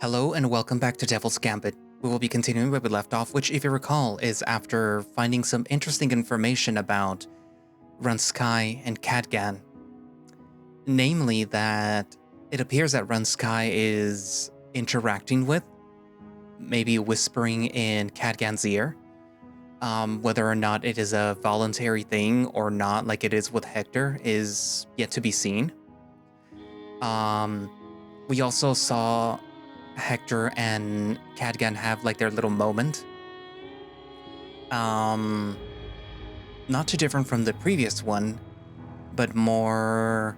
Hello and welcome back to Devil's Gambit. We will be continuing where we left off, which, if you recall, is after finding some interesting information about Ranzkai and Cadgan. Namely that it appears that Ranzkai is interacting with, maybe whispering in Cadgan's ear. Whether or not it is a voluntary thing or not, like it is with Hector, is yet to be seen. We also saw Hector and Cadgan have like their little moment. Not too different from the previous one, but more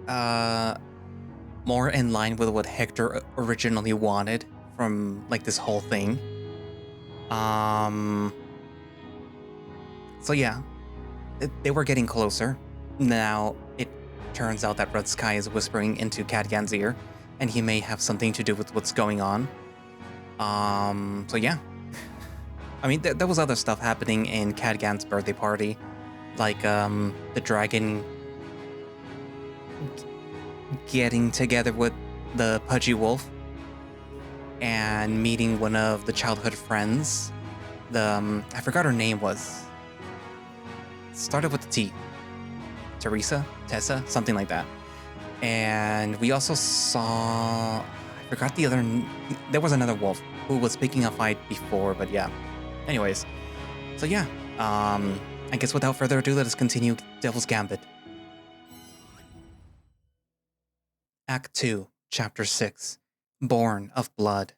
in line with what Hector originally wanted from like this whole thing. So yeah, they were getting closer. Now it turns out that Ranzkai is whispering into Cadgan's ear, and he may have something to do with what's going on. So yeah. I mean, there was other stuff happening in Cadgan's birthday party, like the dragon getting together with the pudgy wolf and meeting one of the childhood friends. I forgot her name was. Started with the T. Teresa? Tessa? Something like that. And we also saw, I forgot the other, there was another wolf who was picking a fight before, but yeah. Anyways, so yeah, I guess without further ado, let us continue Devil's Gambit. Act 2, Chapter 6, Borne of Blood.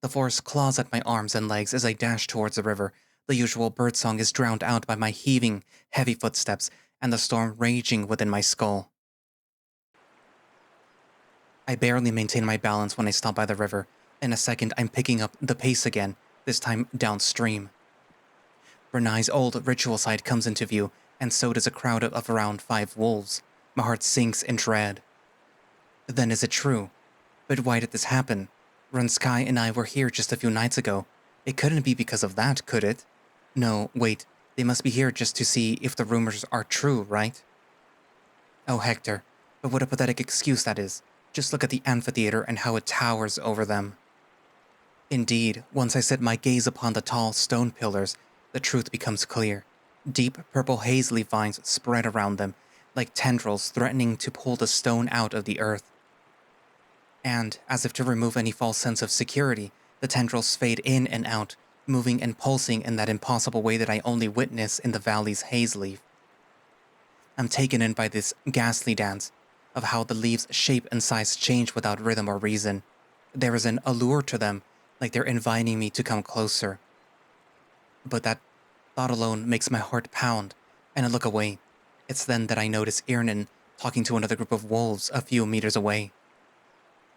The forest claws at my arms and legs as I dash towards the river. The usual birdsong is drowned out by my heaving, heavy footsteps and the storm raging within my skull. I barely maintain my balance when I stop by the river. In a second, I'm picking up the pace again, this time downstream. Rannai's old ritual site comes into view, and so does a crowd of around 5 wolves. My heart sinks in dread. Then is it true? But why did this happen? Ranzkai and I were here just a few nights ago. It couldn't be because of that, could it? No, wait. They must be here just to see if the rumors are true, right? Oh, Hector. But what a pathetic excuse that is. Just look at the amphitheater and how it towers over them. Indeed, once I set my gaze upon the tall stone pillars, the truth becomes clear. Deep purple haze leaf vines spread around them, like tendrils threatening to pull the stone out of the earth. And, as if to remove any false sense of security, the tendrils fade in and out, moving and pulsing in that impossible way that I only witness in the valley's haze leaf. I'm taken in by this ghastly dance, of how the leaves' shape and size change without rhythm or reason. There is an allure to them, like they're inviting me to come closer. But that thought alone makes my heart pound, and I look away. It's then that I notice Irnan talking to another group of wolves a few meters away.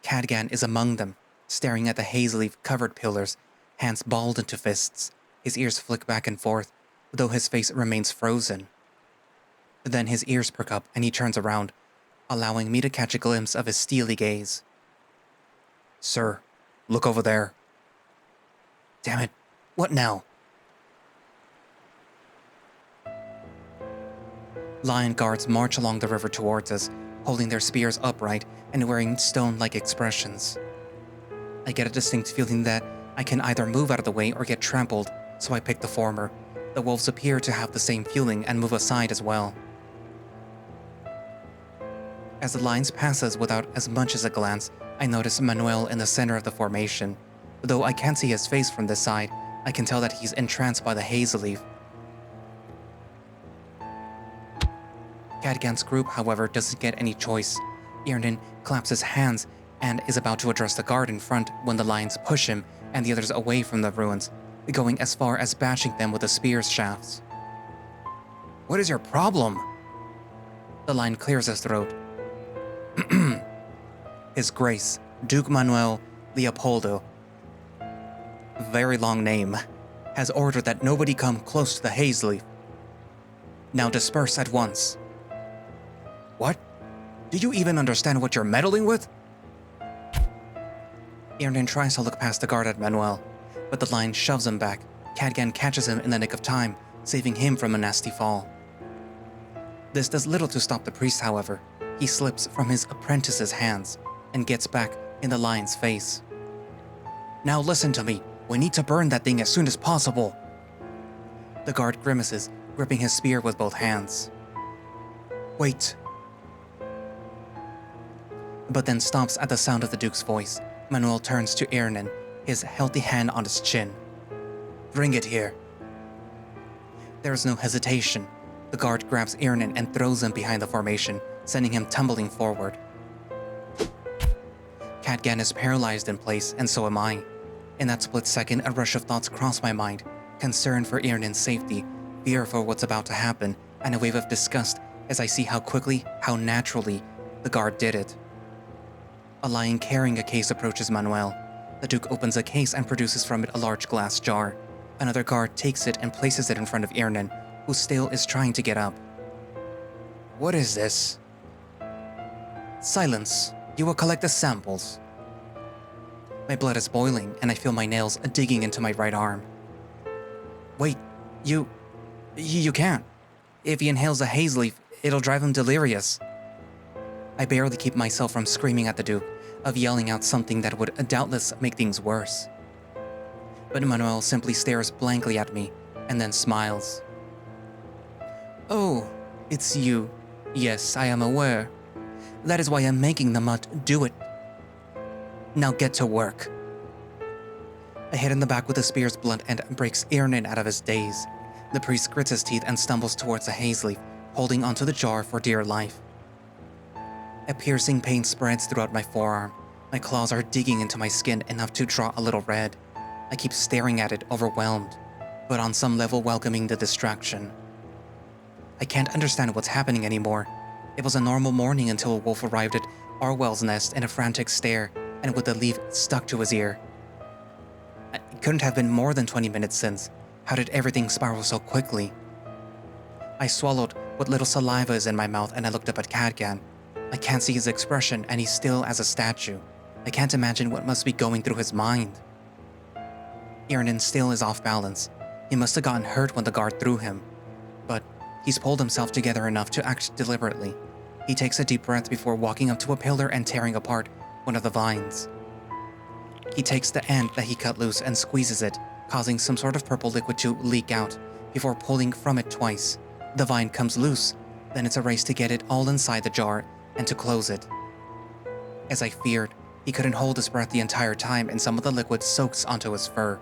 Cadgan is among them, staring at the haze leaf-covered pillars, hands balled into fists. His ears flick back and forth, though his face remains frozen. Then his ears perk up and he turns around, allowing me to catch a glimpse of his steely gaze. Sir, look over there. Damn it, what now? Lion guards march along the river towards us, holding their spears upright and wearing stone-like expressions. I get a distinct feeling that I can either move out of the way or get trampled, so I pick the former. The wolves appear to have the same feeling and move aside as well. As the lines pass us without as much as a glance, I notice Manuel in the center of the formation. Though I can't see his face from this side, I can tell that he's entranced by the haze leaf. Cadgan's group, however, doesn't get any choice. Irnan claps his hands and is about to address the guard in front when the lions push him and the others away from the ruins, going as far as bashing them with the spear's shafts. What is your problem? The lion clears his throat. His Grace, Duke Manuel Leopoldo, very long name, has ordered that nobody come close to the haze leaf. Now disperse at once. What? Do you even understand what you're meddling with? Irnan tries to look past the guard at Manuel, but the lion shoves him back. Cadgan catches him in the nick of time, saving him from a nasty fall. This does little to stop the priest, however. he slips from his apprentice's hands and gets back in the lion's face. "Now listen to me. We need to burn that thing as soon as possible." The guard grimaces, gripping his spear with both hands. "Wait." But then stops at the sound of the Duke's voice. Manuel turns to Irnan, his healthy hand on his chin. "Bring it here." There is no hesitation. The guard grabs Irnan and throws him behind the formation, sending him tumbling forward. Khadgan is paralyzed in place, and so am I. In that split second, a rush of thoughts cross my mind. Concern for Irnan's safety, fear for what's about to happen, and a wave of disgust as I see how quickly, how naturally, the guard did it. A lion carrying a case approaches Manuel. The Duke opens a case and produces from it a large glass jar. Another guard takes it and places it in front of Irnan, who still is trying to get up. "What is this?" "Silence. You will collect the samples." My blood is boiling, and I feel my nails digging into my right arm. "Wait, you can't. If he inhales a haze leaf, it'll drive him delirious." I barely keep myself from screaming at the Duke, of yelling out something that would doubtless make things worse. But Manuel simply stares blankly at me, and then smiles. "Oh, it's you. Yes, I am aware. That is why I'm making the mutt do it. Now get to work." A hit in the back with the spear's blunt end breaks Irnan out of his daze. The priest grits his teeth and stumbles towards the haze leaf, holding onto the jar for dear life. A piercing pain spreads throughout my forearm. My claws are digging into my skin enough to draw a little red. I keep staring at it, overwhelmed, but on some level welcoming the distraction. I can't understand what's happening anymore. It was a normal morning until Wolf arrived at Arwell's nest in a frantic stare and with the leaf stuck to his ear. It couldn't have been more than 20 minutes since. How did everything spiral so quickly? I swallowed what little saliva is in my mouth and I looked up at Khadgan. I can't see his expression and he's still as a statue. I can't imagine what must be going through his mind. Irnan still is off balance. He must have gotten hurt when the guard threw him. But he's pulled himself together enough to act deliberately. He takes a deep breath before walking up to a pillar and tearing apart one of the vines. He takes the end that he cut loose and squeezes it, causing some sort of purple liquid to leak out before pulling from it twice. The vine comes loose, then it's a race to get it all inside the jar and to close it. As I feared, he couldn't hold his breath the entire time and some of the liquid soaks onto his fur.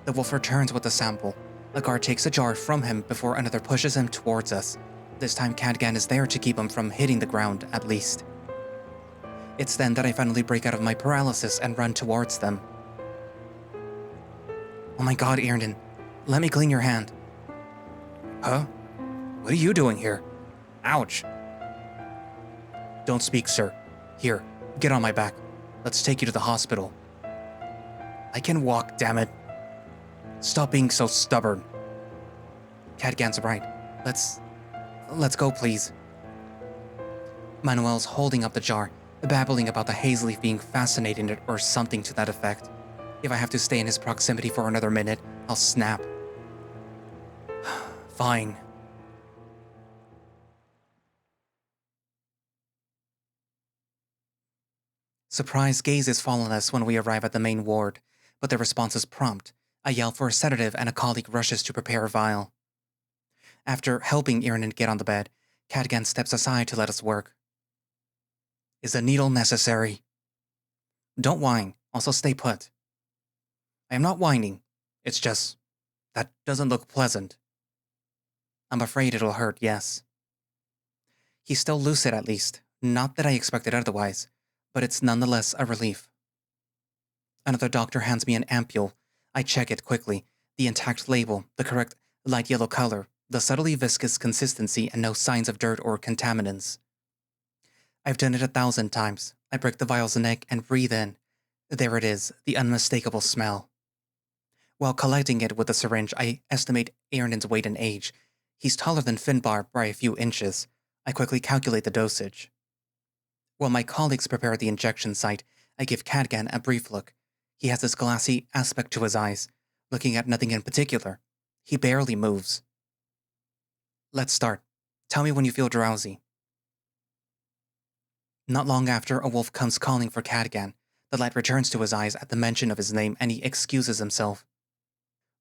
The wolf returns with the sample. A guard takes a jar from him before another pushes him towards us. This time Khadgan is there to keep him from hitting the ground, at least. It's then that I finally break out of my paralysis and run towards them. "Oh my god, Irnan, let me clean your hand." "Huh? What are you doing here? Ouch." "Don't speak, sir. Here, get on my back. Let's take you to the hospital." "I can walk, damn it." "Stop being so stubborn." Khadgan's right. Let's go, please. Manuel's holding up the jar, babbling about the haze leaf being fascinating or something to that effect. If I have to stay in his proximity for another minute, I'll snap. Fine. Surprised gazes fall on us when we arrive at the main ward, but the response is prompt. I yell for a sedative and a colleague rushes to prepare a vial. After helping Irnan get on the bed, Khadgan steps aside to let us work. "Is a needle necessary?" "Don't whine, also stay put." "I am not whining. It's just, that doesn't look pleasant." "I'm afraid it'll hurt, yes." He's still lucid at least, not that I expected otherwise, but it's nonetheless a relief. Another doctor hands me an ampule. I check it quickly, the intact label, the correct light yellow color, the subtly viscous consistency, and no signs of dirt or contaminants. I've done it 1,000 times. I break the vial's neck and breathe in. There it is, the unmistakable smell. While collecting it with a syringe, I estimate Irnan's weight and age. He's taller than Finbar by a few inches. I quickly calculate the dosage. While my colleagues prepare the injection site, I give Khadgan a brief look. He has this glassy aspect to his eyes, looking at nothing in particular. He barely moves. "Let's start. Tell me when you feel drowsy. Not long after, a wolf comes calling for Cadgan. The light returns to his eyes at the mention of his name, and he excuses himself.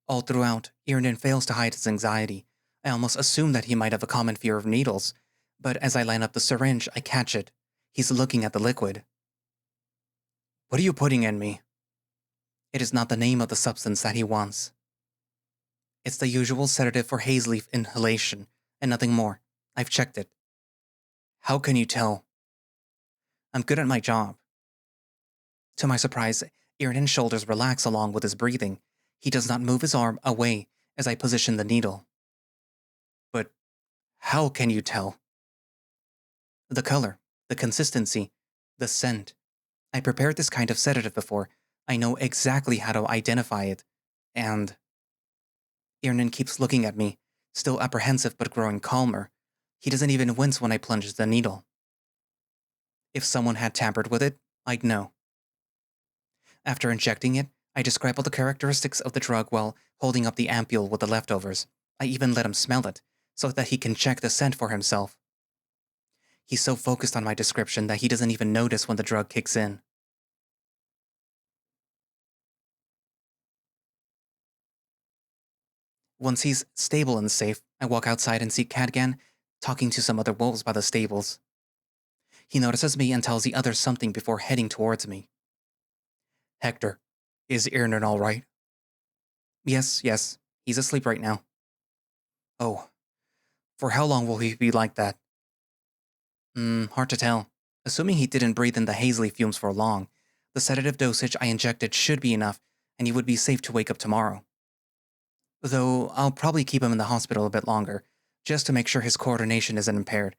All throughout, Irnan fails to hide his anxiety. I almost assume that he might have a common fear of needles, but as I line up the syringe, I catch it. He's looking at the liquid. What are you putting in me? It is not the name of the substance that he wants. It's the usual sedative for haze leaf inhalation, and nothing more. I've checked it. How can you tell? I'm good at my job. To my surprise, Irnan's shoulders relax along with his breathing. He does not move his arm away as I position the needle. But how can you tell? The color, the consistency, the scent. I prepared this kind of sedative before. I know exactly how to identify it. And Irnan keeps looking at me, still apprehensive but growing calmer. He doesn't even wince when I plunge the needle. If someone had tampered with it, I'd know. After injecting it, I describe all the characteristics of the drug while holding up the ampule with the leftovers. I even let him smell it, so that he can check the scent for himself. He's so focused on my description that he doesn't even notice when the drug kicks in. Once he's stable and safe, I walk outside and see Cadgan talking to some other wolves by the stables. He notices me and tells the others something before heading towards me. Hector, is Irnan all right? Yes, he's asleep right now. Oh, for how long will he be like that? Hard to tell. Assuming he didn't breathe in the hazely fumes for long, the sedative dosage I injected should be enough, and he would be safe to wake up tomorrow. Though I'll probably keep him in the hospital a bit longer, just to make sure his coordination isn't impaired.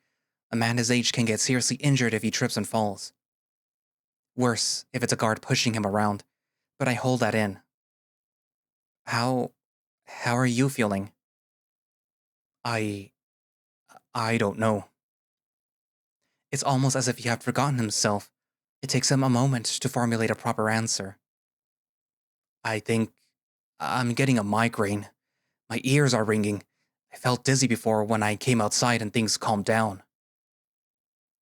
A man his age can get seriously injured if he trips and falls. Worse, if it's a guard pushing him around, but I hold that in. How are you feeling? I don't know. It's almost as if he had forgotten himself. It takes him a moment to formulate a proper answer. I think I'm getting a migraine. My ears are ringing. I felt dizzy before when I came outside and things calmed down.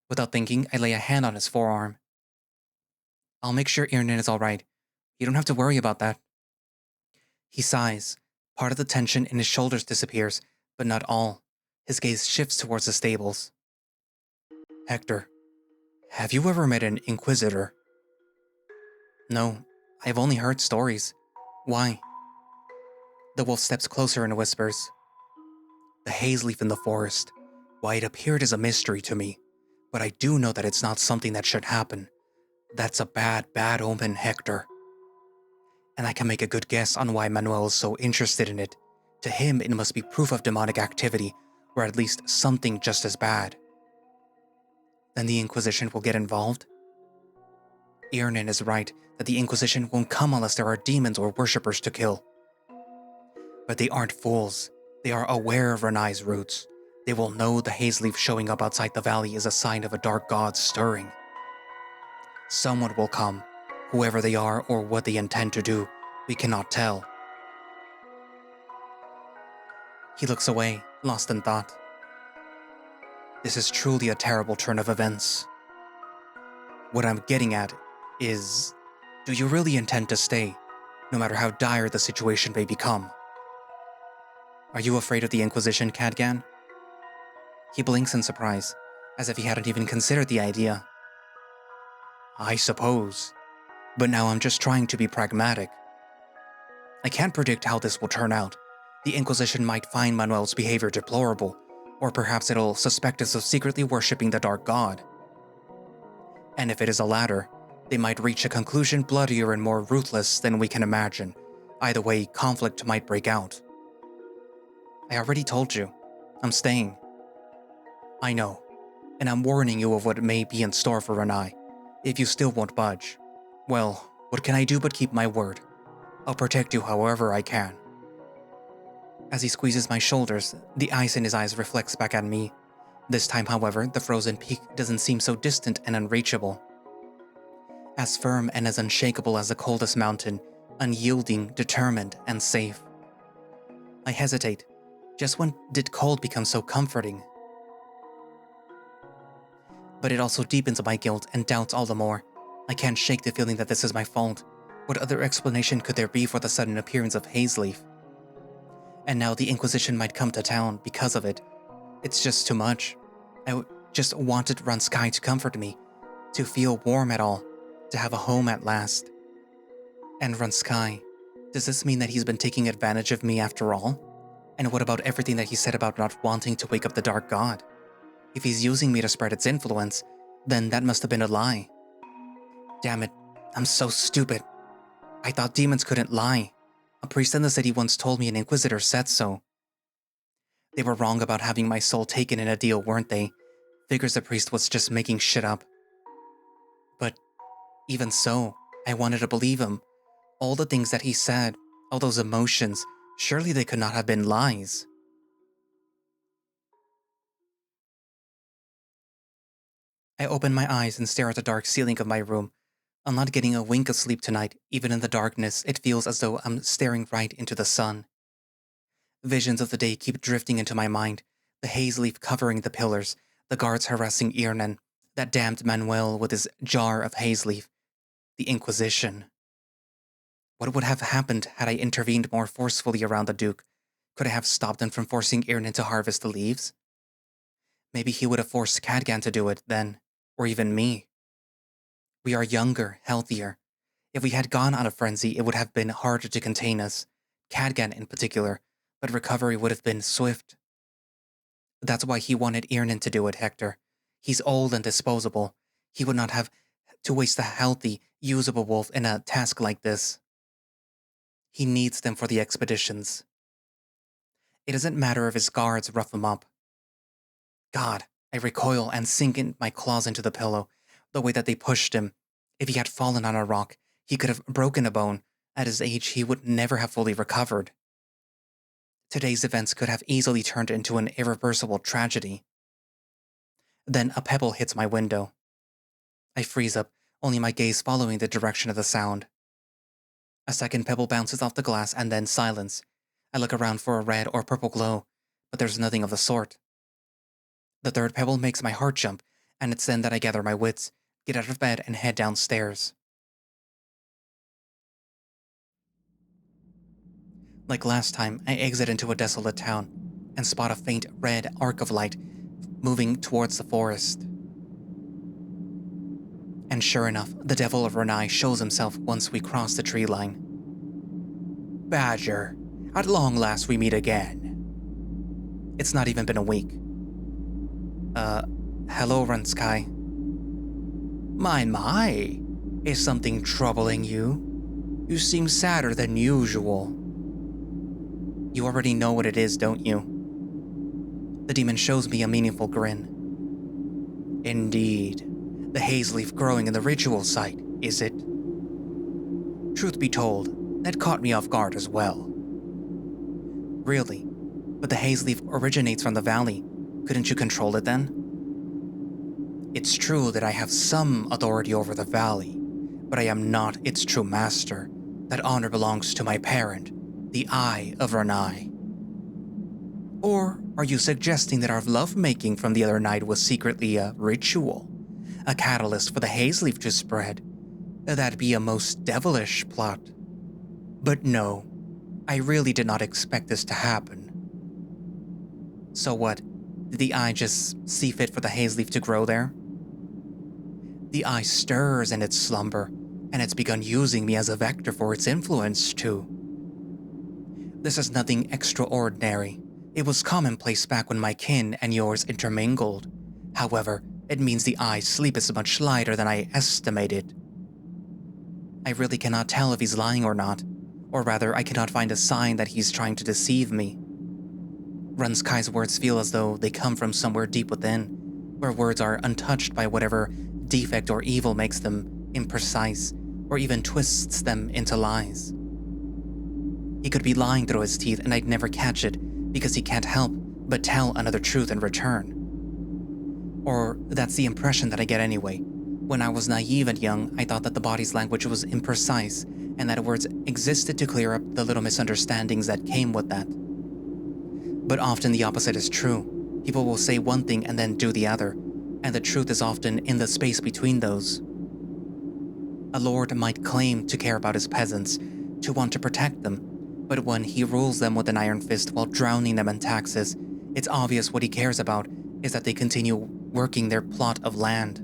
Without thinking, I lay a hand on his forearm. I'll make sure Irnan is all right. You don't have to worry about that. He sighs. Part of the tension in his shoulders disappears, but not all. His gaze shifts towards the stables. Hector, have you ever met an Inquisitor? No, I've only heard stories. Why? The wolf steps closer and whispers. The haze leaf in the forest. Why it appeared is a mystery to me, but I do know that it's not something that should happen. That's a bad omen, Hector. And I can make a good guess on why Manuel is so interested in it. To him, it must be proof of demonic activity, or at least something just as bad. Then the Inquisition will get involved? Irnan is right that the Inquisition won't come unless there are demons or worshippers to kill. But they aren't fools. They are aware of Rannai's roots. They will know the haze leaf showing up outside the valley is a sign of a dark god stirring. Someone will come. Whoever they are or what they intend to do, we cannot tell. He looks away, lost in thought. This is truly a terrible turn of events. What I'm getting at is, do you really intend to stay, no matter how dire the situation may become? Are you afraid of the Inquisition, Cadgan? He blinks in surprise, as if he hadn't even considered the idea. I suppose, but now I'm just trying to be pragmatic. I can't predict how this will turn out. The Inquisition might find Manuel's behavior deplorable, or perhaps it'll suspect us of secretly worshipping the Dark God. And if it is the latter, they might reach a conclusion bloodier and more ruthless than we can imagine. Either way, conflict might break out. I already told you, I'm staying. I know, and I'm warning you of what may be in store for Rannai. If you still won't budge, well, what can I do but keep my word? I'll protect you however I can. As he squeezes my shoulders, the ice in his eyes reflects back at me. This time, however, the frozen peak doesn't seem so distant and unreachable. As firm and as unshakable as the coldest mountain, unyielding, determined, and safe. I hesitate. Just when did cold become so comforting? but it also deepens my guilt and doubts all the more. I can't shake the feeling that this is my fault. What other explanation could there be for the sudden appearance of Hazeleaf? And now the Inquisition might come to town because of it. It's just too much. Just wanted Ranzkai to comfort me, to feel warm at all, to have a home at last. And Ranzkai, does this mean that he's been taking advantage of me after all? And what about everything that he said about not wanting to wake up the Dark God? If he's using me to spread its influence, then that must have been a lie. Damn it, I'm so stupid. I thought demons couldn't lie. A priest in the city once told me an inquisitor said so. They were wrong about having my soul taken in a deal, weren't they? Figures the priest was just making shit up. But even so, I wanted to believe him. All the things that he said, all those emotions, surely they could not have been lies. I open my eyes and stare at the dark ceiling of my room. I'm not getting a wink of sleep tonight. Even in the darkness, it feels as though I'm staring right into the sun. Visions of the day keep drifting into my mind. The Hazeleaf covering the pillars, the guards harassing Irnan, that damned Manuel with his jar of Hazeleaf, the Inquisition. What would have happened had I intervened more forcefully around the Duke? Could I have stopped him from forcing Irnan to harvest the leaves? Maybe he would have forced Cadgan to do it then, or even me. We are younger, healthier. If we had gone on a frenzy, it would have been harder to contain us, Cadgan in particular, but recovery would have been swift. That's why he wanted Irnan to do it, Hector. He's old and disposable. He would not have to waste a healthy, usable wolf in a task like this. He needs them for the expeditions. It doesn't matter if his guards rough him up. God, I recoil and sink in my claws into the pillow, the way that they pushed him. If he had fallen on a rock, he could have broken a bone. At his age, he would never have fully recovered. Today's events could have easily turned into an irreversible tragedy. Then a pebble hits my window. I freeze up, only my gaze following the direction of the sound. A second pebble bounces off the glass and then silence. I look around for a red or purple glow, but there's nothing of the sort. The third pebble makes my heart jump, and it's then that I gather my wits, get out of bed, and head downstairs. Like last time, I exit into a desolate town and spot a faint red arc of light moving towards the forest. And sure enough, the devil of Rannai shows himself once we cross the tree line. Badger, at long last we meet again. It's not even been a week. Hello, Ranzkai. My, is something troubling you? You seem sadder than usual. You already know what it is, don't you? The demon shows me a meaningful grin. Indeed. The Hazeleaf growing in the ritual site, is it? Truth be told, that caught me off guard as well. Really? But the Hazeleaf originates from the valley. Couldn't you control it then? It's true that I have some authority over the valley, but I am not its true master. That honor belongs to my parent, the Eye of Rannai. Or are you suggesting that our lovemaking from the other night was secretly a ritual? A catalyst for the Hazeleaf to spread? That'd be a most devilish plot. But no, I really did not expect this to happen. So what? Did the Eye just see fit for the Hazeleaf to grow there? The Eye stirs in its slumber, and it's begun using me as a vector for its influence too. This is nothing extraordinary. It was commonplace back when my kin and yours intermingled. However, it means the Eye's sleep is much lighter than I estimated. I really cannot tell if he's lying or not, or rather I cannot find a sign that he's trying to deceive me. Ranzkai's words feel as though they come from somewhere deep within, where words are untouched by whatever defect or evil makes them imprecise, or even twists them into lies. He could be lying through his teeth and I'd never catch it, because he can't help but tell another truth in return. Or that's the impression that I get anyway. When I was naive and young, I thought that the body's language was imprecise, and that words existed to clear up the little misunderstandings that came with that. But often the opposite is true. People will say one thing and then do the other, and the truth is often in the space between those. A lord might claim to care about his peasants, to want to protect them, but when he rules them with an iron fist while drowning them in taxes, it's obvious what he cares about is that they continue working their plot of land.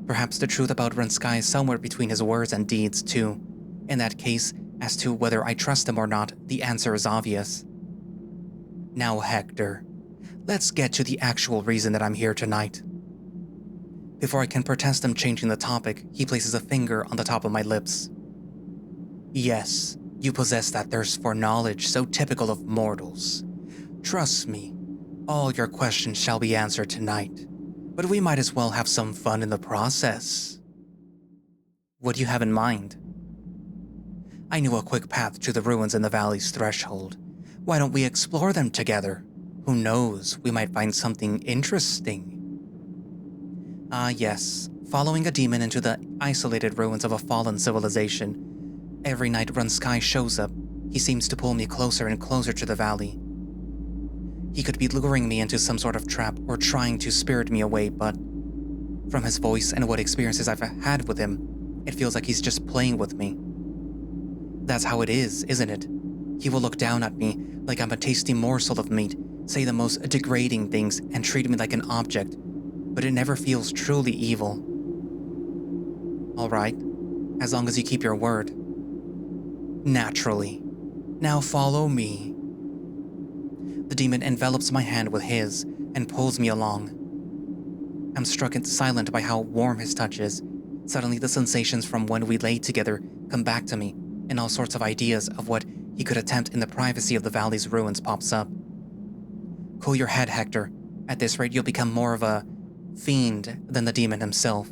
Perhaps the truth about Ranzkai is somewhere between his words and deeds, too. In that case, as to whether I trust him or not, the answer is obvious. Now, Hector, let's get to the actual reason that I'm here tonight. Before I can protest him changing the topic, he places a finger on the top of my lips. Yes, you possess that thirst for knowledge so typical of mortals. Trust me, all your questions shall be answered tonight, but we might as well have some fun in the process. What do you have in mind? I knew a quick path to the ruins in the valley's threshold. Why don't we explore them together? Who knows, we might find something interesting. Ah yes, following a demon into the isolated ruins of a fallen civilization. Every night Ranzkai shows up, he seems to pull me closer and closer to the valley. He could be luring me into some sort of trap or trying to spirit me away, but from his voice and what experiences I've had with him, it feels like he's just playing with me. That's how it is, isn't it? He will look down at me like I'm a tasty morsel of meat, say the most degrading things, and treat me like an object, but it never feels truly evil. Alright, as long as you keep your word. Naturally. Now follow me. The demon envelops my hand with his and pulls me along. I'm struck and silent by how warm his touch is. Suddenly the sensations from when we lay together come back to me, and all sorts of ideas of what he could attempt in the privacy of the valley's ruins pops up. Cool your head, Hector. At this rate, you'll become more of a fiend than the demon himself.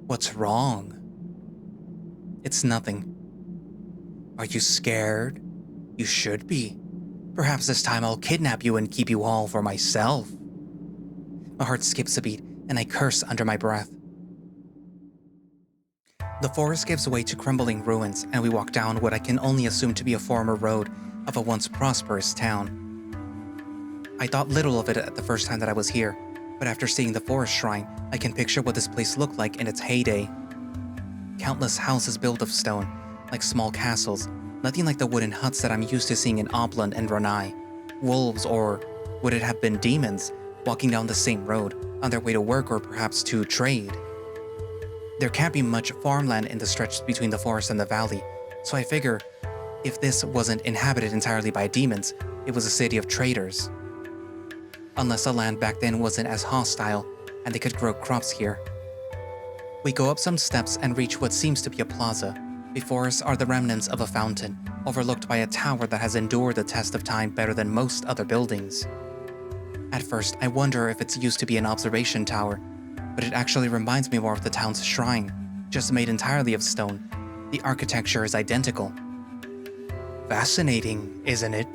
What's wrong? It's nothing. Are you scared? You should be. Perhaps this time I'll kidnap you and keep you all for myself. My heart skips a beat, and I curse under my breath. The forest gives way to crumbling ruins, and we walk down what I can only assume to be a former road of a once prosperous town. I thought little of it at the first time that I was here, but after seeing the forest shrine, I can picture what this place looked like in its heyday. Countless houses built of stone, like small castles, nothing like the wooden huts that I'm used to seeing in Oblin and Rannai. Wolves, or would it have been demons, walking down the same road, on their way to work or perhaps to trade. There can't be much farmland in the stretch between the forest and the valley, so I figure if this wasn't inhabited entirely by demons, it was a city of traders. Unless the land back then wasn't as hostile and they could grow crops here. We go up some steps and reach what seems to be a plaza. Before us are the remnants of a fountain, overlooked by a tower that has endured the test of time better than most other buildings. At first, I wonder if it's used to be an observation tower, but it actually reminds me more of the town's shrine, just made entirely of stone. The architecture is identical. Fascinating, isn't it?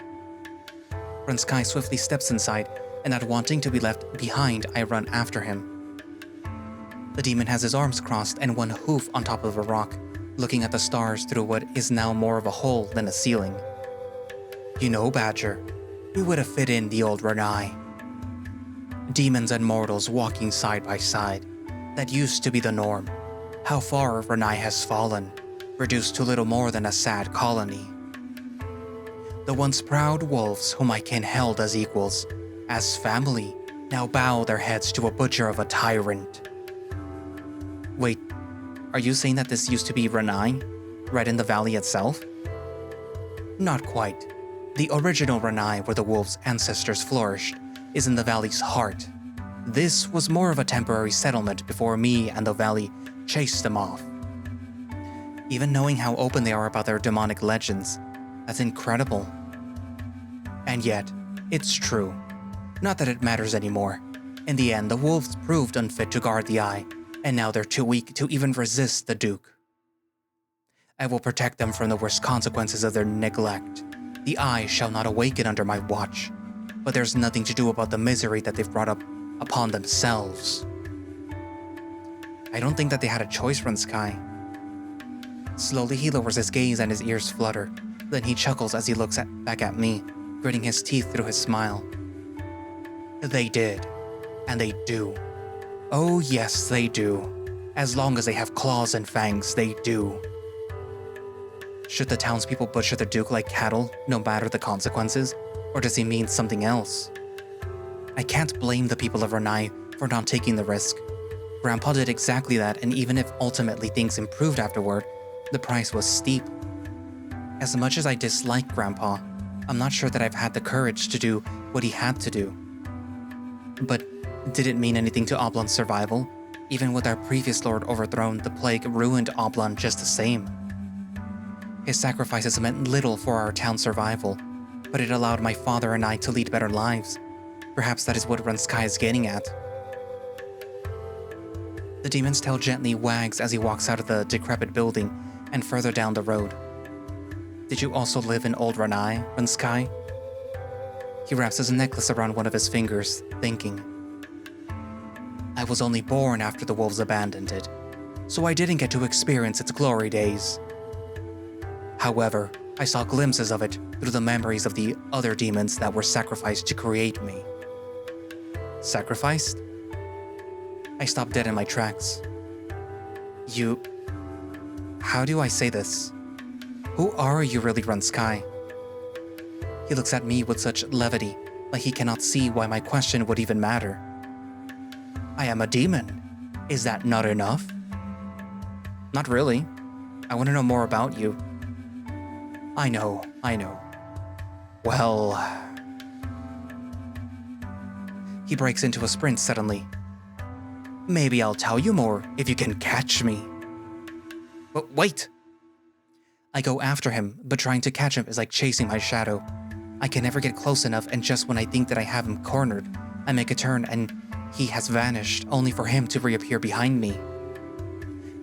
Ranzkai swiftly steps inside, and not wanting to be left behind, I run after him. The demon has his arms crossed and one hoof on top of a rock, looking at the stars through what is now more of a hole than a ceiling. You know, Badger, we would have fit in the old Rannai. Demons and mortals walking side by side. That used to be the norm. How far Rannai has fallen, reduced to little more than a sad colony. The once proud wolves whom I can held as equals, as family, now bow their heads to a butcher of a tyrant. Wait, are you saying that this used to be Rannai, right in the valley itself? Not quite. The original Rannai, where the wolves' ancestors flourished, is in the valley's heart. This was more of a temporary settlement before me and the valley chased them off. Even knowing how open they are about their demonic legends, that's incredible. And yet, it's true. Not that it matters anymore. In the end, the wolves proved unfit to guard the eye, and now they're too weak to even resist the Duke. I will protect them from the worst consequences of their neglect. The eye shall not awaken under my watch, but there's nothing to do about the misery that they've brought up upon themselves. I don't think that they had a choice, Ranzkai. Slowly he lowers his gaze and his ears flutter. Then he chuckles as he looks back at me, gritting his teeth through his smile. They did. And they do. Oh yes, they do. As long as they have claws and fangs, they do. Should the townspeople butcher the Duke like cattle, no matter the consequences? Or does he mean something else? I can't blame the people of Rannai for not taking the risk. Grandpa did exactly that, and even if ultimately things improved afterward, the price was steep. As much as I dislike Grandpa, I'm not sure that I've had the courage to do what he had to do. But did it mean anything to Oblon's survival? Even with our previous lord overthrown, the plague ruined Oblon just the same. His sacrifices meant little for our town's survival, but it allowed my father and I to lead better lives. Perhaps that is what Ranzkai is getting at. The demon's tail gently wags as he walks out of the decrepit building and further down the road. Did you also live in old Rannai, Ranzkai? He wraps his necklace around one of his fingers, thinking. I was only born after the wolves abandoned it, so I didn't get to experience its glory days. However, I saw glimpses of it through the memories of the other demons that were sacrificed to create me. Sacrificed? I stopped dead in my tracks. How do I say this? Who are you really, Ranzkai? He looks at me with such levity, like he cannot see why my question would even matter. I am a demon. Is that not enough? Not really. I want to know more about you. I know. Well... He breaks into a sprint suddenly. Maybe I'll tell you more if you can catch me. But wait! I go after him, but trying to catch him is like chasing my shadow. I can never get close enough, and just when I think that I have him cornered, I make a turn and he has vanished, only for him to reappear behind me.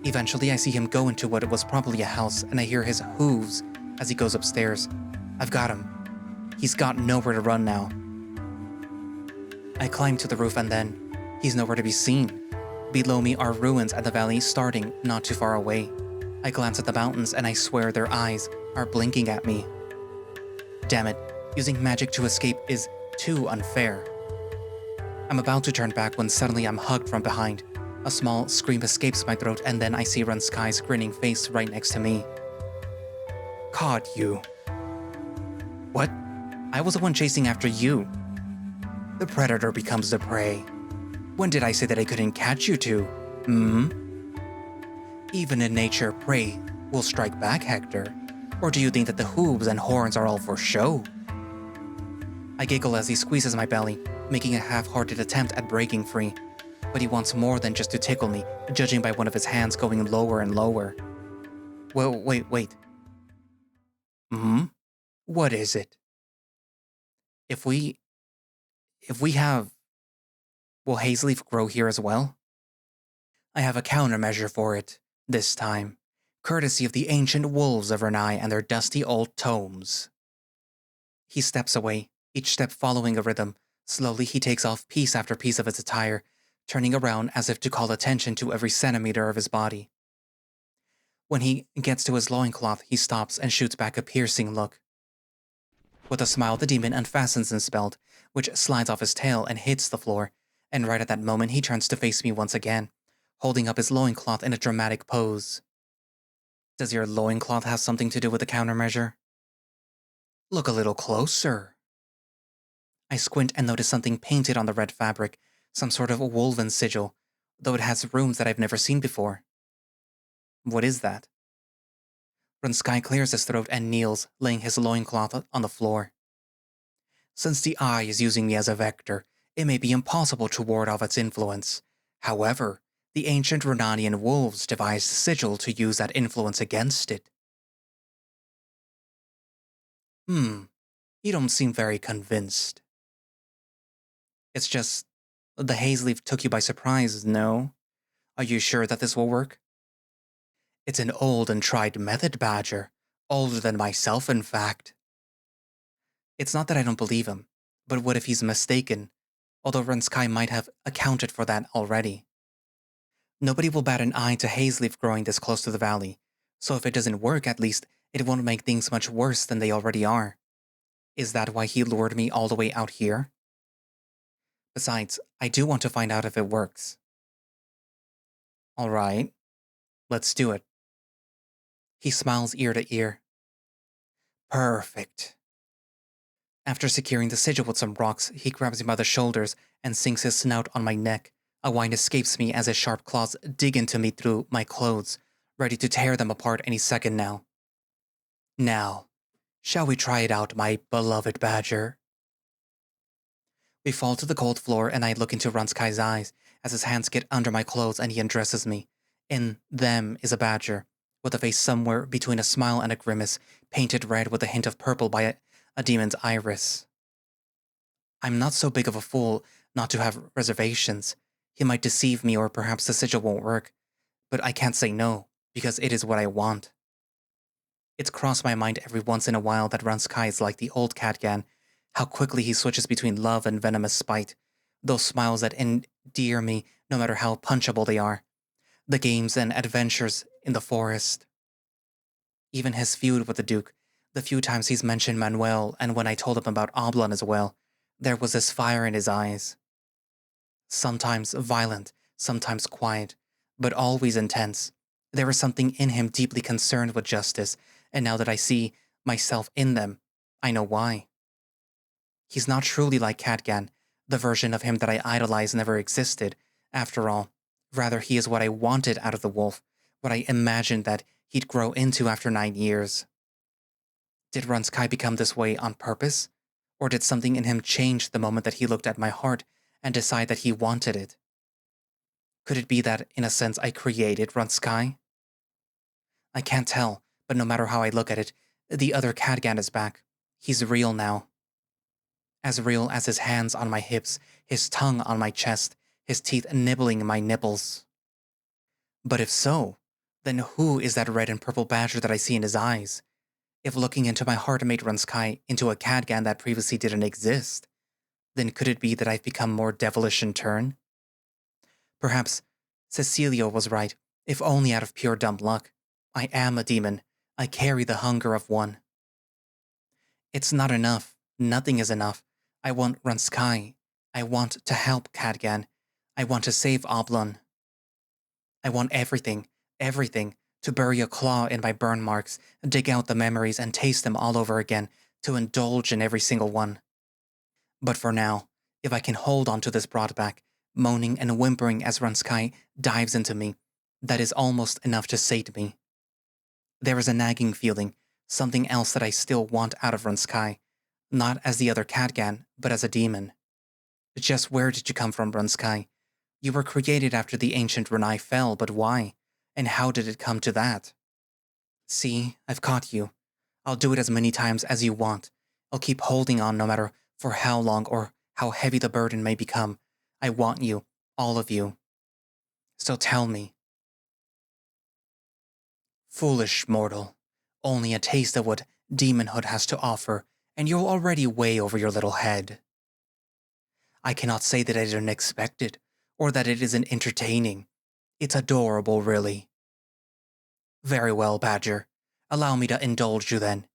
Eventually, I see him go into what was probably a house, and I hear his hooves as he goes upstairs. I've got him. He's got nowhere to run now. I climb to the roof and then, he's nowhere to be seen. Below me are ruins and the valley starting not too far away. I glance at the mountains and I swear their eyes are blinking at me. Damn it, using magic to escape is too unfair. I'm about to turn back when suddenly I'm hugged from behind. A small scream escapes my throat and then I see Ranzkai's grinning face right next to me. Caught you. What? I was the one chasing after you. The predator becomes the prey. When did I say that I couldn't catch you two? Even in nature, prey will strike back, Hector. Or do you think that the hooves and horns are all for show? I giggle as he squeezes my belly, making a half-hearted attempt at breaking free. But he wants more than just to tickle me, judging by one of his hands going lower and lower. Well, wait. What is it? If we have... Will Hazeleaf grow here as well? I have a countermeasure for it, this time, courtesy of the ancient wolves of Rannai and their dusty old tomes. He steps away, each step following a rhythm. Slowly he takes off piece after piece of his attire, turning around as if to call attention to every centimeter of his body. When he gets to his loincloth, he stops and shoots back a piercing look. With a smile, the demon unfastens his belt, which slides off his tail and hits the floor, and right at that moment he turns to face me once again, holding up his loincloth in a dramatic pose. Does your loincloth have something to do with the countermeasure? Look a little closer. I squint and notice something painted on the red fabric, some sort of woven sigil, though it has runes that I've never seen before. What is that? Ranzkai clears his throat and kneels, laying his loincloth on the floor. Since the eye is using me as a vector, it may be impossible to ward off its influence. However, the ancient Rannanian wolves devised a sigil to use that influence against it. You don't seem very convinced. It's just, the Hazeleaf took you by surprise, no? Are you sure that this will work? It's an old and tried method, Badger. Older than myself, in fact. It's not that I don't believe him, but what if he's mistaken? Although Ranzkai might have accounted for that already. Nobody will bat an eye to Hazeleaf growing this close to the valley, so if it doesn't work, at least it won't make things much worse than they already are. Is that why he lured me all the way out here? Besides, I do want to find out if it works. All right, let's do it. He smiles ear to ear. Perfect. After securing the sigil with some rocks, he grabs me by the shoulders and sinks his snout on my neck. A whine escapes me as his sharp claws dig into me through my clothes, ready to tear them apart any second now. Now, shall we try it out, my beloved badger? We fall to the cold floor and I look into Ranzkai's eyes as his hands get under my clothes and he undresses me. In them is a badger, with a face somewhere between a smile and a grimace, painted red with a hint of purple by a demon's iris. I'm not so big of a fool not to have reservations. He might deceive me or perhaps the sigil won't work, but I can't say no, because it is what I want. It's crossed my mind every once in a while that Ranzkai is like the old Cadgan, how quickly he switches between love and venomous spite, those smiles that endear me no matter how punchable they are, the games and adventures in the forest. Even his feud with the Duke, the few times he's mentioned Manuel, and when I told him about Oblon as well, there was this fire in his eyes. Sometimes violent, sometimes quiet, but always intense. There was something in him deeply concerned with justice, and now that I see myself in them, I know why. He's not truly like Cadgan, the version of him that I idolized never existed, after all. Rather, he is what I wanted out of the wolf, what I imagined that he'd grow into after 9 years. Did Ranzkai become this way on purpose? Or did something in him change the moment that he looked at my heart and decide that he wanted it? Could it be that, in a sense, I created Ranzkai? I can't tell, but no matter how I look at it, the other Cadgan is back. He's real now. As real as his hands on my hips, his tongue on my chest, his teeth nibbling my nipples. But if so, then who is that red and purple badger that I see in his eyes? If looking into my heart made Ranzkai into a Cadgan that previously didn't exist, then could it be that I've become more devilish in turn? Perhaps Cecilia was right, if only out of pure dumb luck. I am a demon. I carry the hunger of one. It's not enough. Nothing is enough. I want Ranzkai. I want to help Cadgan. I want to save Oblon. I want everything, to bury a claw in my burn marks, dig out the memories and taste them all over again, to indulge in every single one. But for now, if I can hold on to this broadback, moaning and whimpering as Ranzkai dives into me, that is almost enough to sate me. There is a nagging feeling, something else that I still want out of Ranzkai, not as the other Cadgan, but as a demon. Just where did you come from, Ranzkai? You were created after the ancient Rannai fell, but why? And how did it come to that? See, I've caught you. I'll do it as many times as you want. I'll keep holding on no matter for how long or how heavy the burden may become. I want you, all of you. So tell me. Foolish mortal, only a taste of what demonhood has to offer, and you're already way over your little head. I cannot say that I didn't expect it, or that it isn't entertaining. It's adorable, really. Very well, Badger. Allow me to indulge you then.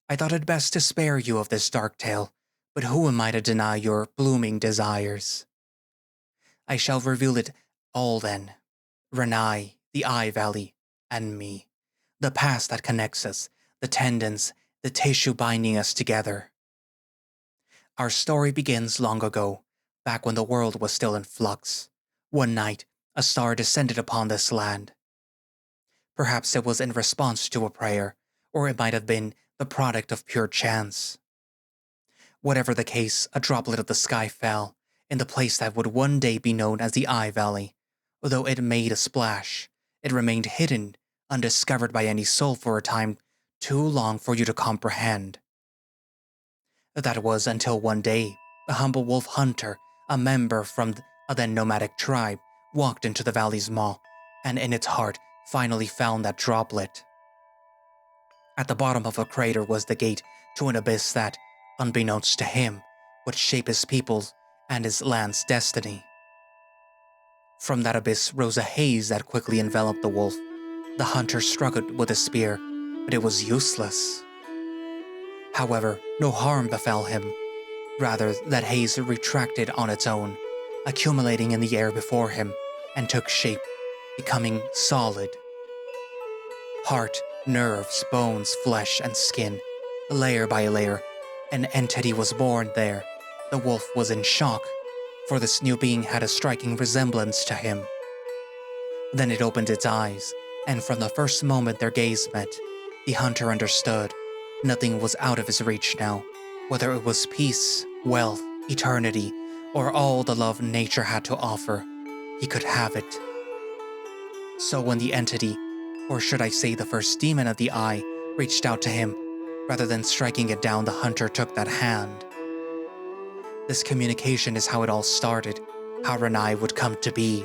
I thought it best to spare you of this dark tale, but who am I to deny your blooming desires? I shall reveal it all then. Rannai, the Eye Valley, and me. The past that connects us, the tendons, the tissue binding us together. Our story begins long ago, back when the world was still in flux. One night, a star descended upon this land. Perhaps it was in response to a prayer, or it might have been the product of pure chance. Whatever the case, a droplet of the sky fell, in the place that would one day be known as the Eye Valley. Though it made a splash, it remained hidden, undiscovered by any soul for a time too long for you to comprehend. That was until one day, a humble wolf hunter, a member from a then nomadic tribe, walked into the valley's maw, and in its heart finally found that droplet. At the bottom of a crater was the gate to an abyss that, unbeknownst to him, would shape his people's and his land's destiny. From that abyss rose a haze that quickly enveloped the wolf. The hunter struggled with his spear, but it was useless. However, no harm befell him. Rather, that haze retracted on its own, accumulating in the air before him, and took shape, becoming solid. Heart, nerves, bones, flesh, and skin, layer by layer, an entity was born there. The wolf was in shock, for this new being had a striking resemblance to him. Then it opened its eyes, and from the first moment their gaze met, the hunter understood. Nothing was out of his reach now, whether it was peace, wealth, eternity, or all the love nature had to offer. He could have it. So when the entity, or should I say the first demon of the eye, reached out to him, rather than striking it down, the hunter took that hand. This communication is how it all started, how Rannai would come to be.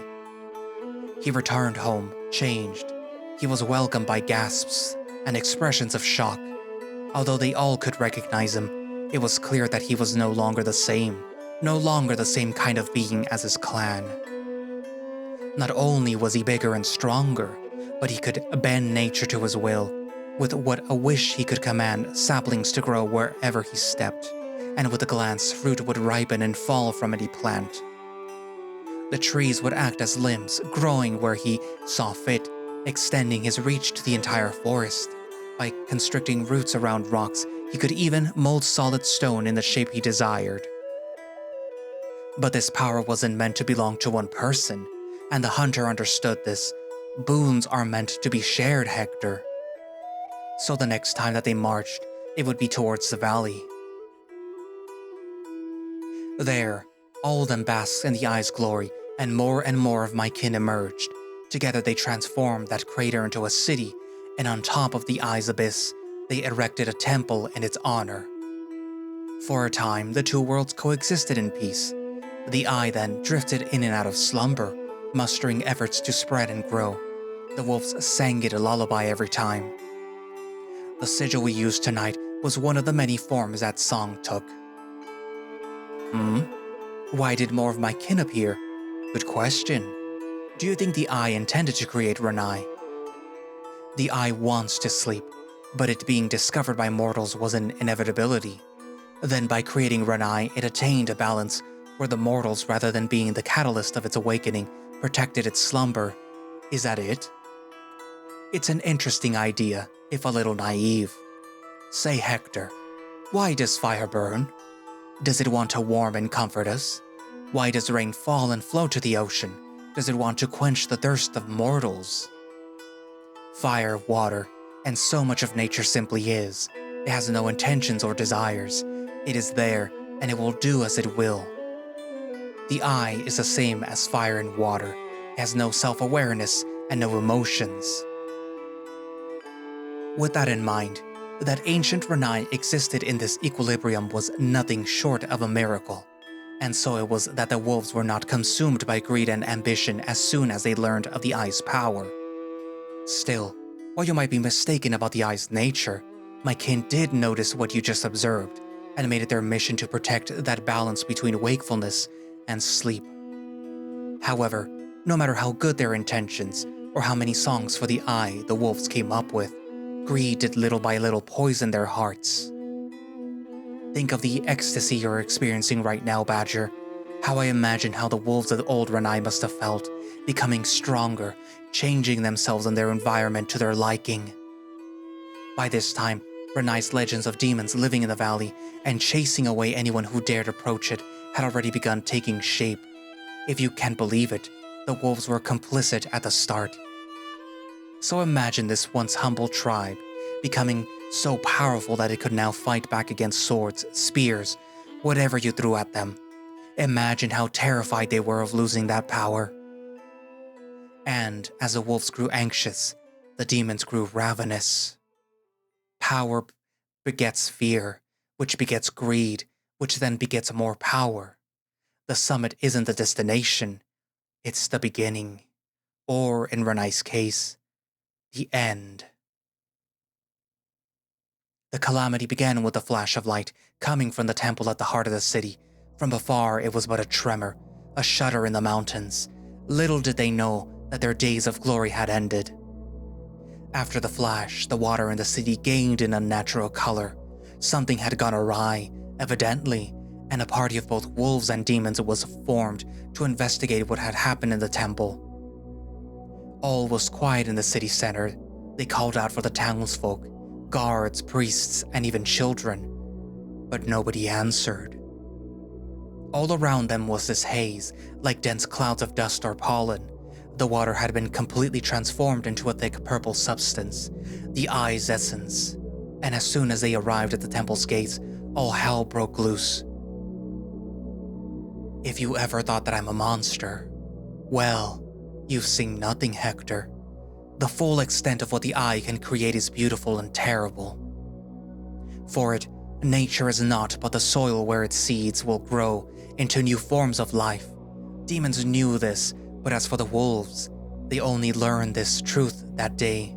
He returned home, changed. He was welcomed by gasps and expressions of shock. Although they all could recognize him, it was clear that he was no longer the same kind of being as his clan. Not only was he bigger and stronger, but he could bend nature to his will. With what a wish he could command saplings to grow wherever he stepped, and with a glance fruit would ripen and fall from any plant. The trees would act as limbs, growing where he saw fit, extending his reach to the entire forest. By constricting roots around rocks, he could even mold solid stone in the shape he desired. But this power wasn't meant to belong to one person, and the hunter understood this. Boons are meant to be shared, Hector. So the next time that they marched, it would be towards the valley. There, all of them basked in the eye's glory, and more of my kin emerged. Together they transformed that crater into a city, and on top of the eye's abyss, they erected a temple in its honor. For a time, the two worlds coexisted in peace. The eye then drifted in and out of slumber, mustering efforts to spread and grow. The wolves sang it a lullaby every time. The sigil we used tonight was one of the many forms that song took. Why did more of my kin appear? Good question. Do you think the eye intended to create Rannai? The eye wants to sleep, but it being discovered by mortals was an inevitability. Then by creating Rannai, it attained a balance where the mortals, rather than being the catalyst of its awakening, protected its slumber. Is that it? It's an interesting idea, if a little naive. Say, Hector, why does fire burn? Does it want to warm and comfort us? Why does rain fall and flow to the ocean? Does it want to quench the thirst of mortals? Fire, water, and so much of nature simply is. It has no intentions or desires. It is there, and it will do as it will. The eye is the same as fire and water. It has no self-awareness and no emotions. With that in mind, that ancient Rannai existed in this equilibrium was nothing short of a miracle. And so it was that the wolves were not consumed by greed and ambition as soon as they learned of the eye's power. Still, while you might be mistaken about the eye's nature, my kin did notice what you just observed, and made it their mission to protect that balance between wakefulness and sleep. However, no matter how good their intentions, or how many songs for the eye the wolves came up with, greed did little by little poison their hearts. Think of the ecstasy you're experiencing right now, Badger. How I imagine how the wolves of the old Rannai must have felt, becoming stronger, changing themselves and their environment to their liking. By this time, Rannai's legends of demons living in the valley and chasing away anyone who dared approach it had already begun taking shape. If you can't believe it, the wolves were complicit at the start. So imagine this once humble tribe becoming so powerful that it could now fight back against swords, spears, whatever you threw at them. Imagine how terrified they were of losing that power. And as the wolves grew anxious, the demons grew ravenous. Power begets fear, which begets greed, which then begets more power. The summit isn't the destination, it's the beginning. Or, in Rannai's case, the end. The calamity began with a flash of light coming from the temple at the heart of the city. From afar, it was but a tremor, a shudder in the mountains. Little did they know that their days of glory had ended. After the flash, the water in the city gained an unnatural color. Something had gone awry, evidently, and a party of both wolves and demons was formed to investigate what had happened in the temple. All was quiet in the city center. They called out for the townsfolk, guards, priests, and even children, but nobody answered. All around them was this haze, like dense clouds of dust or pollen. The water had been completely transformed into a thick purple substance, the eye's essence, and as soon as they arrived at the temple's gates, all hell broke loose. If you ever thought that I'm a monster, well, you've seen nothing, Hector. The full extent of what the eye can create is beautiful and terrible. For it, nature is not but the soil where its seeds will grow into new forms of life. Demons knew this, but as for the wolves, they only learned this truth that day.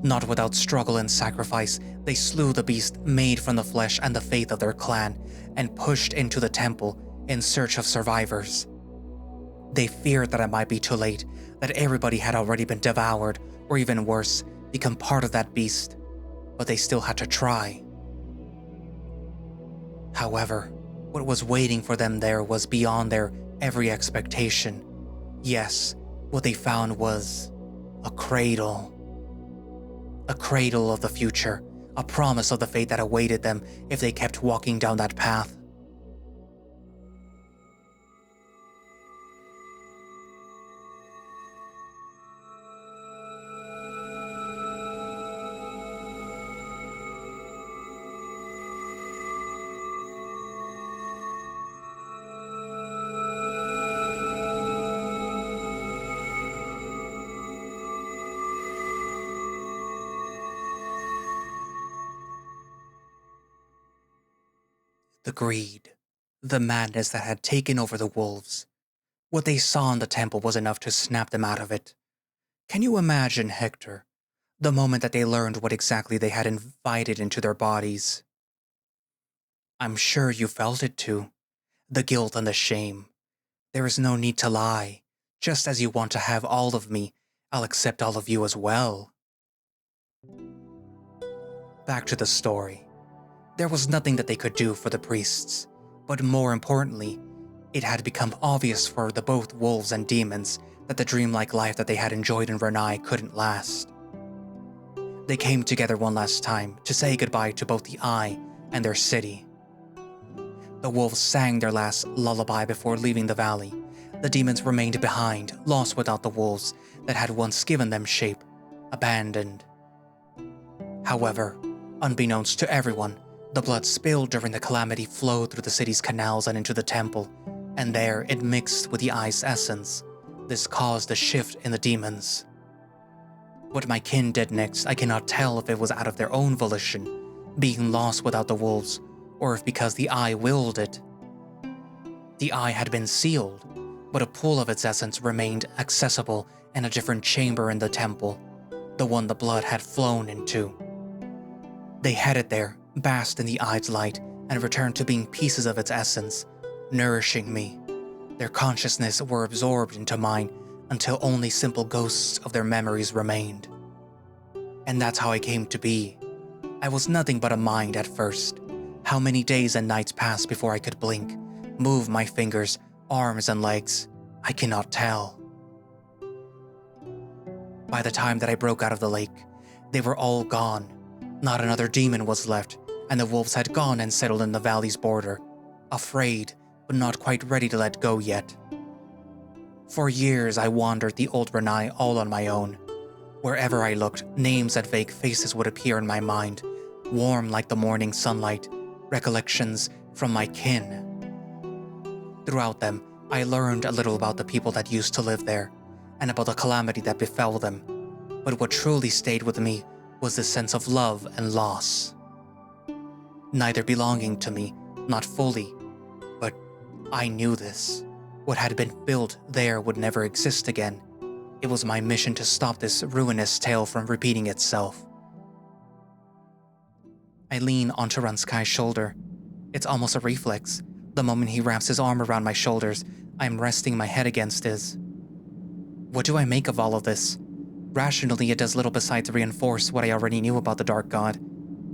Not without struggle and sacrifice, they slew the beast made from the flesh and the faith of their clan and pushed into the temple in search of survivors. They feared that it might be too late, that everybody had already been devoured, or even worse, become part of that beast, but they still had to try. However, what was waiting for them there was beyond their every expectation. Yes, what they found was a cradle. A cradle of the future, a promise of the fate that awaited them if they kept walking down that path. The greed, the madness that had taken over the wolves. What they saw in the temple was enough to snap them out of it. Can you imagine, Hector, the moment that they learned what exactly they had invited into their bodies? I'm sure you felt it too, the guilt and the shame. There is no need to lie. Just as you want to have all of me, I'll accept all of you as well. Back to the story. There was nothing that they could do for the priests, but more importantly, it had become obvious for the both wolves and demons that the dreamlike life that they had enjoyed in Rannai couldn't last. They came together one last time to say goodbye to both the Eye and their city. The wolves sang their last lullaby before leaving the valley. The demons remained behind, lost without the wolves that had once given them shape, abandoned. However, unbeknownst to everyone, the blood spilled during the calamity flowed through the city's canals and into the temple, and there it mixed with the Eye's essence. This caused a shift in the demons. What my kin did next, I cannot tell if it was out of their own volition, being lost without the wolves, or if because the Eye willed it. The Eye had been sealed, but a pool of its essence remained accessible in a different chamber in the temple, the one the blood had flown into. They headed there, basked in the Eye's light, and returned to being pieces of its essence, nourishing me. Their consciousness were absorbed into mine until only simple ghosts of their memories remained. And that's how I came to be. I was nothing but a mind at first. How many days and nights passed before I could blink, move my fingers, arms, and legs, I cannot tell. By the time that I broke out of the lake, they were all gone. Not another demon was left, and the wolves had gone and settled in the valley's border, afraid, but not quite ready to let go yet. For years I wandered the old Rannai all on my own. Wherever I looked, names and vague faces would appear in my mind, warm like the morning sunlight, recollections from my kin. Throughout them, I learned a little about the people that used to live there, and about the calamity that befell them. But what truly stayed with me was the sense of love and loss. Neither belonging to me, not fully, but I knew this. What had been built there would never exist again. It was my mission to stop this ruinous tale from repeating itself. I lean onto Ranzkai's shoulder. It's almost a reflex. The moment he wraps his arm around my shoulders, I'm resting my head against his. What do I make of all of this? Rationally, it does little besides reinforce what I already knew about the Dark God.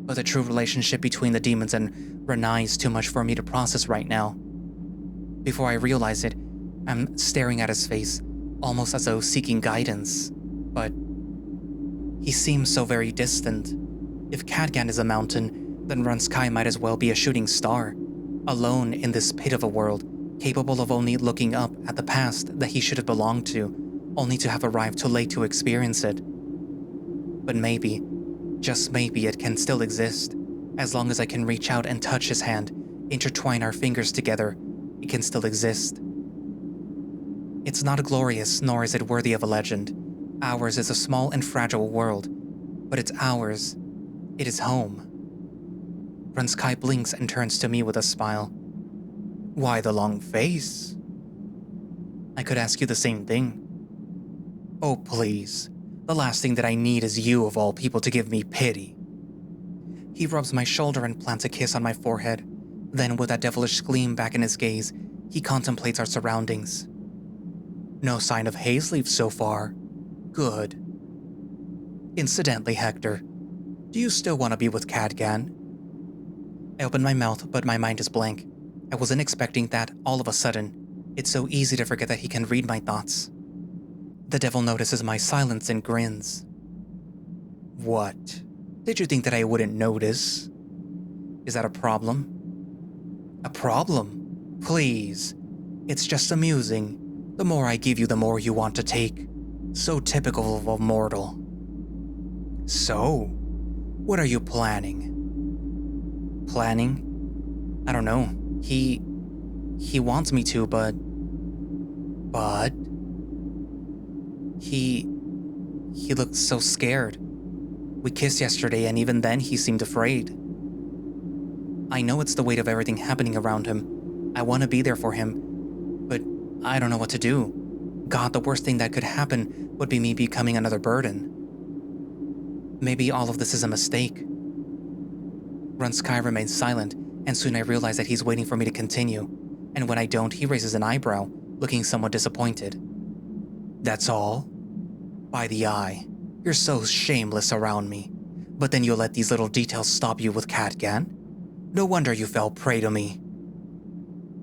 But the true relationship between the demons and Rannai is too much for me to process right now. Before I realize it, I'm staring at his face, almost as though seeking guidance. But he seems so very distant. If Cadgan is a mountain, then Ranzkai might as well be a shooting star, alone in this pit of a world, capable of only looking up at the past that he should have belonged to, only to have arrived too late to experience it. But maybe, just maybe, it can still exist. As long as I can reach out and touch his hand, intertwine our fingers together, it can still exist. It's not glorious, nor is it worthy of a legend. Ours is a small and fragile world, but it's ours. It is home. Ranzkai blinks and turns to me with a smile. Why the long face? I could ask you the same thing. Oh, please. The last thing that I need is you, of all people, to give me pity. He rubs my shoulder and plants a kiss on my forehead. Then, with that devilish gleam back in his gaze, he contemplates our surroundings. No sign of haze leaves so far. Good. Incidentally, Hector, do you still want to be with Cadgan? I open my mouth, but my mind is blank. I wasn't expecting that all of a sudden. It's so easy to forget that he can read my thoughts. The devil notices my silence and grins. What? Did you think that I wouldn't notice? Is that a problem? A problem? Please. It's just amusing. The more I give you, the more you want to take. So typical of a mortal. So, what are you planning? Planning? I don't know. He wants me to, but... He looked so scared. We kissed yesterday, and even then he seemed afraid. I know it's the weight of everything happening around him. I want to be there for him, but I don't know what to do. God, the worst thing that could happen would be me becoming another burden. Maybe all of this is a mistake. Ranzkai remains silent, and soon I realize that he's waiting for me to continue. And when I don't, he raises an eyebrow, looking somewhat disappointed. That's all? By the eye, you're so shameless around me. But then you'll let these little details stop you with Cadgan? No wonder you fell prey to me.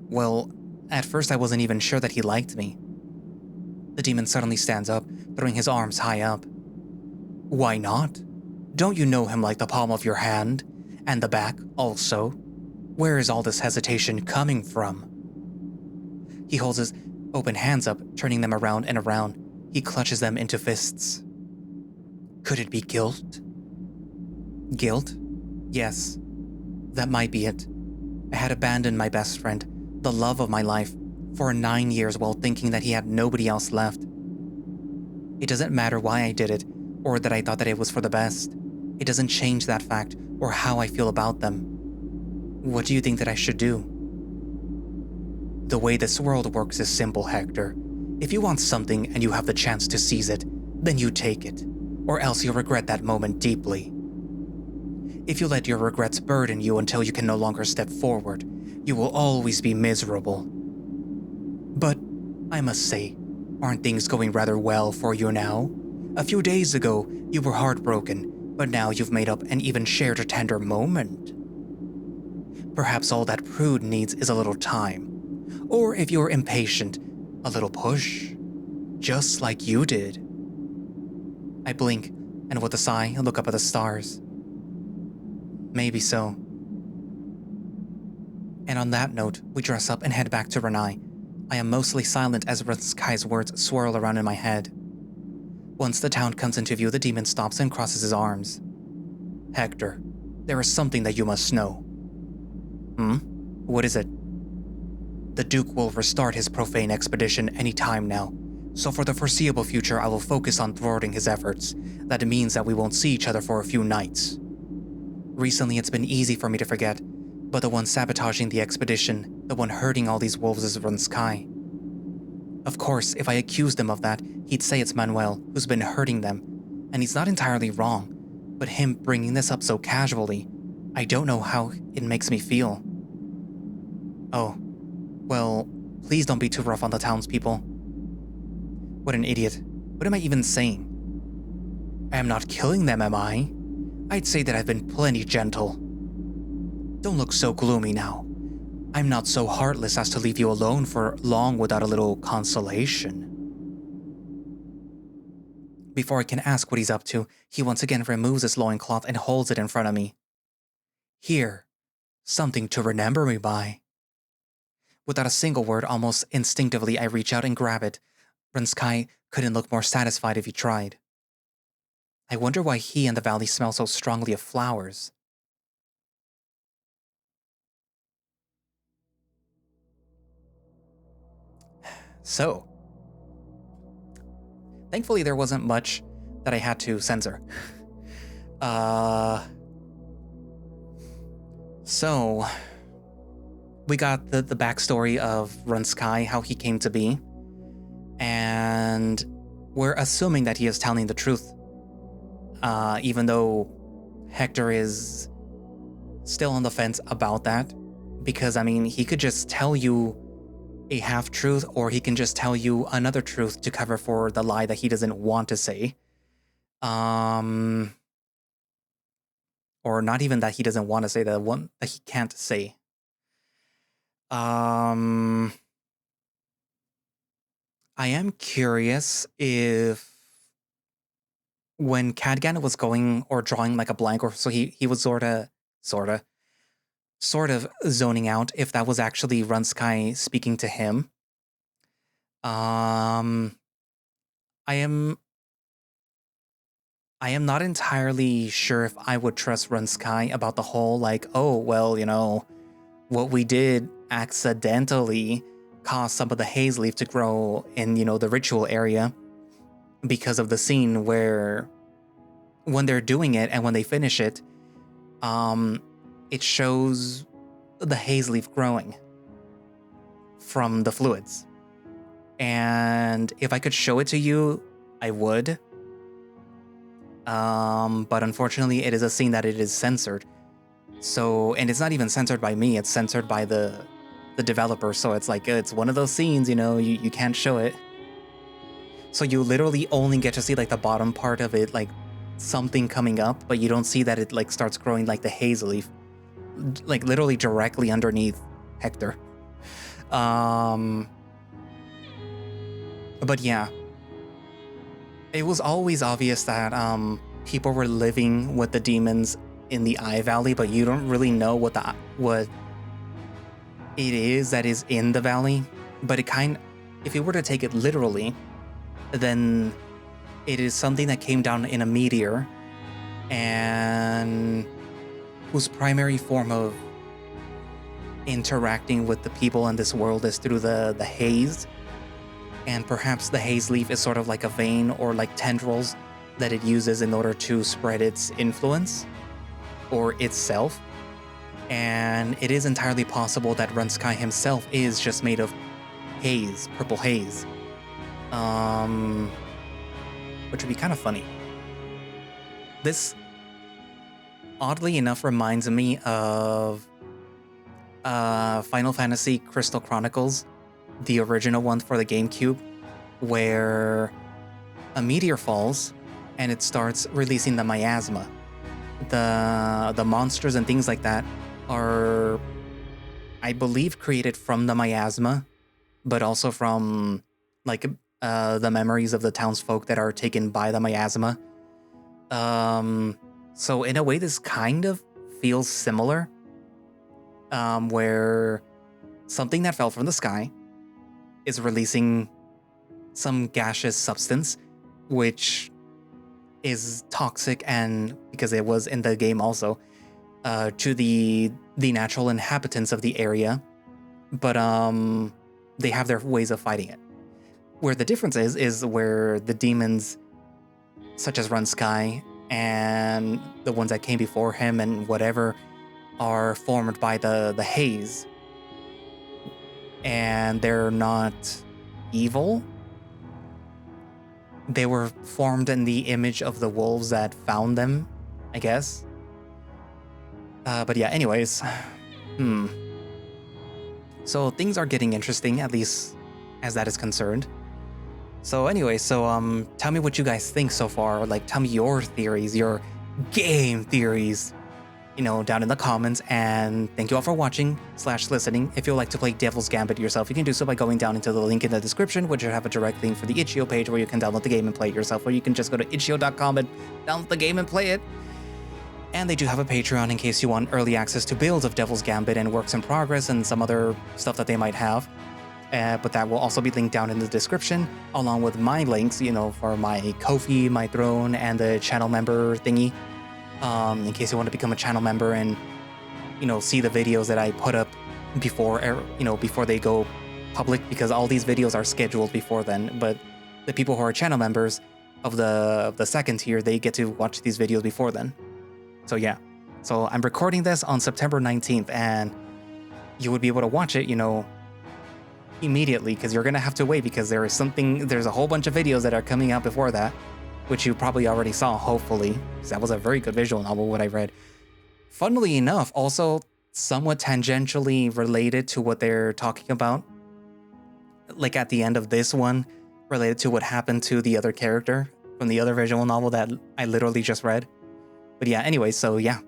Well, at first I wasn't even sure that he liked me. The demon suddenly stands up, throwing his arms high up. Why not? Don't you know him like the palm of your hand? And the back, also? Where is all this hesitation coming from? He holds his open hands up, turning them around and around. He clutches them into fists. Could it be guilt? Guilt? Yes. That might be it. I had abandoned my best friend, the love of my life, for 9 years while thinking that he had nobody else left. It doesn't matter why I did it, or that I thought that it was for the best. It doesn't change that fact, or how I feel about them. What do you think that I should do? The way this world works is simple, Hector. If you want something and you have the chance to seize it, then you take it, or else you'll regret that moment deeply. If you let your regrets burden you until you can no longer step forward, you will always be miserable. But, I must say, aren't things going rather well for you now? A few days ago, you were heartbroken, but now you've made up and even shared a tender moment. Perhaps all that prude needs is a little time. Or if you're impatient, a little push. Just like you did. I blink, and with a sigh, I look up at the stars. Maybe so. And on that note, we dress up and head back to Rannai. I am mostly silent as Ranzkai's words swirl around in my head. Once the town comes into view, the demon stops and crosses his arms. Hector, there is something that you must know. What is it? The Duke will restart his profane expedition any time now, so for the foreseeable future I will focus on thwarting his efforts. That means that we won't see each other for a few nights. Recently it's been easy for me to forget, but the one sabotaging the expedition, the one hurting all these wolves is Ranzkai. Of course, if I accused him of that, he'd say it's Manuel who's been hurting them, and he's not entirely wrong, but him bringing this up so casually, I don't know how it makes me feel. Oh, well, please don't be too rough on the townspeople. What an idiot. What am I even saying? I am not killing them, am I? I'd say that I've been plenty gentle. Don't look so gloomy now. I'm not so heartless as to leave you alone for long without a little consolation. Before I can ask what he's up to, he once again removes his loincloth and holds it in front of me. Here, something to remember me by. Without a single word, almost instinctively, I reach out and grab it. Ranzkai couldn't look more satisfied if he tried. I wonder why he and the valley smell so strongly of flowers. So, thankfully there wasn't much that I had to censor. So, we got the backstory of Ranzkai, how he came to be, and we're assuming that he is telling the truth. Even though Hector is still on the fence about that, because, I mean, he could just tell you a half-truth, or he can just tell you another truth to cover for the lie that he doesn't want to say. Or not even that he doesn't want to say, the one that he can't say. I am curious if when Cadgan was going or drawing like a blank, or so he was sort of zoning out, if that was actually Ranzkai speaking to him. I am not entirely sure if I would trust Ranzkai about the whole, like, oh, well, you know, what we did accidentally caused some of the haze leaf to grow in, you know, the ritual area, because of the scene where when they're doing it and when they finish it, it shows the haze leaf growing from the fluids. And if I could show it to you, I would. But unfortunately, it is a scene that it is censored. So, and it's not even censored by me, it's censored by the developer. So it's like, it's one of those scenes, you know, you can't show it. So you literally only get to see like the bottom part of it, like something coming up, but you don't see that it like starts growing like the haze leaf, like literally directly underneath Hector. But yeah, it was always obvious that people were living with the demons in the Eye Valley, but you don't really know what it is that is in the valley. But if you were to take it literally, then it is something that came down in a meteor, and whose primary form of interacting with the people in this world is through the haze. And perhaps the haze leaf is sort of like a vein or like tendrils that it uses in order to spread its influence or itself. And it is entirely possible that Ranzkai himself is just made of haze, purple haze. Which would be kind of funny. This, oddly enough, reminds me of Final Fantasy Crystal Chronicles, the original one for the GameCube, where a meteor falls and it starts releasing the miasma. The monsters and things like that are, I believe, created from the miasma, but also from like the memories of the townsfolk that are taken by the miasma. So in a way, this kind of feels similar, where something that fell from the sky is releasing some gaseous substance, which is toxic, and because it was in the game also, to the natural inhabitants of the area, but they have their ways of fighting it. Where the difference is where the demons, such as Ranzkai and the ones that came before him and whatever, are formed by the haze, and they're not evil. They were formed in the image of the wolves that found them, I guess. But yeah, anyways. So things are getting interesting, at least as that is concerned. So anyway, tell me what you guys think so far. Like, tell me your theories, your game theories, down in the comments. And thank you all for watching / listening. If you'd like to play Devil's Gambit yourself, you can do so by going down into the link in the description, which will have a direct link for the itch.io page where you can download the game and play it yourself, or you can just go to itch.io.com and download the game and play it. And they do have a Patreon in case you want early access to builds of Devil's Gambit and works in progress and some other stuff that they might have. But that will also be linked down in the description, along with my links, for my Ko-fi, my Throne, and the channel member thingy. In case you want to become a channel member and, see the videos that I put up before they go public, because all these videos are scheduled before then. But the people who are channel members of the second tier, they get to watch these videos before then. So yeah. So I'm recording this on September 19th, and you would be able to watch it, immediately, because you're gonna have to wait, because there's a whole bunch of videos that are coming out before that, which you probably already saw, hopefully, because that was a very good visual novel, what I read. Funnily enough, also somewhat tangentially related to what they're talking about, like at the end of this one, related to what happened to the other character from the other visual novel that I literally just read. But yeah, anyway, so yeah.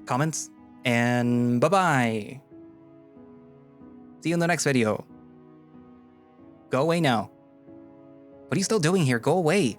Comments, and bye-bye. See you in the next video. Go away now. What are you still doing here? Go away.